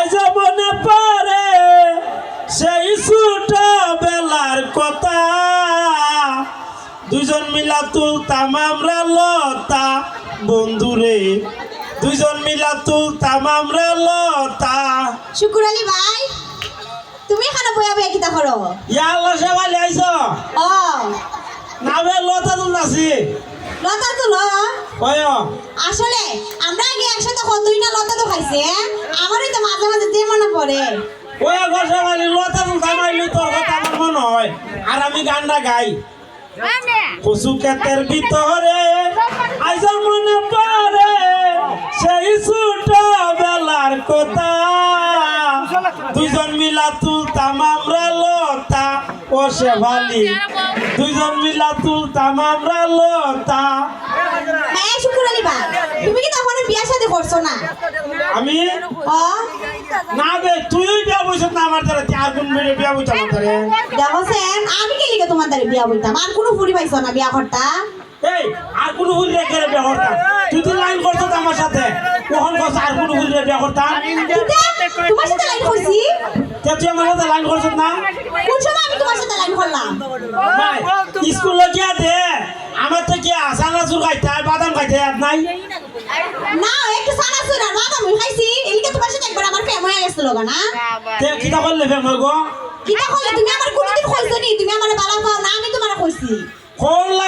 আজ মনে পড়ে সেই ছোটবেলার কথা, দুজন মিলা তুলতাম আমরা লতা বন্ধুরে, দুজন মিলা তুলতাম আমরা লতা। শুকুর আলী ভাই, তুমি এখানে বইয়া বইয়া কিতা করো? ইয়া আল্লাহ সেবা লাইছ ও না বে লতা তুলতাছি। লতা তো ল। ওই আসলে আমরা আগে একসাথে কতই না লতা তো খাইছে, আমারই তো মাঝে মাঝে দিয়ে মনে পড়ে। ওই বসে বলি লতা তুলতাম আইলি তোর কথা আমার মনে হয়। আর আমি গানটা গাই, কচু ক্ষেতের ভিতরে আজ মনে পড়ে সেই ছোটবেলার কথা, দুজন মিলা তুলতাম আমরা লতা ও শেফালি, দুজন মিলা তুলতাম আমরা লতা। হ্যাঁ শুকুর আলী ভাই, তুমি কি তখন বিয়া শাদী করছো না? আমি ও না বে, তুই বিয়া বইছ না আমার দ্বারা, আর কোন মেয়ে বিয়া বইছ আমার দ্বারা? দেখছেন আমি কি লিখে তোমার দ্বারা বিয়া বইতাম? আর কোনো ফুরি পাইছো না বিয়া করতা? এই আর কোন হুল রেখে বিয়া করতাম? তুই তো লাইন করছো তো আমার সাথে, কখন করছ আর কোন হুল বিয়া করতাম? তোমার সাথে লাইন করছি? তুই আমার সাথে লাইন করছ না? কোন সময় আমি তোমার সাথে লাইন করলাম? ভাই স্কুলে গিয়া দে, আমার তো কি চানাচুর খাইতে হয়, বাদাম খাইতে আর নাই। না একটু সানাসুর আর বাদাম খাইছি, এলিকে তোমার সাথে একবার আমার প্রেম হয়ে গেছিল না? তে কিতা করলে ফেমই গো? কিটা করলে? তুমি আমার কোনোদিন কইছো নি তুমি আমারে বালা পাও না? আমি তোমারে কইছি। কোন লাগে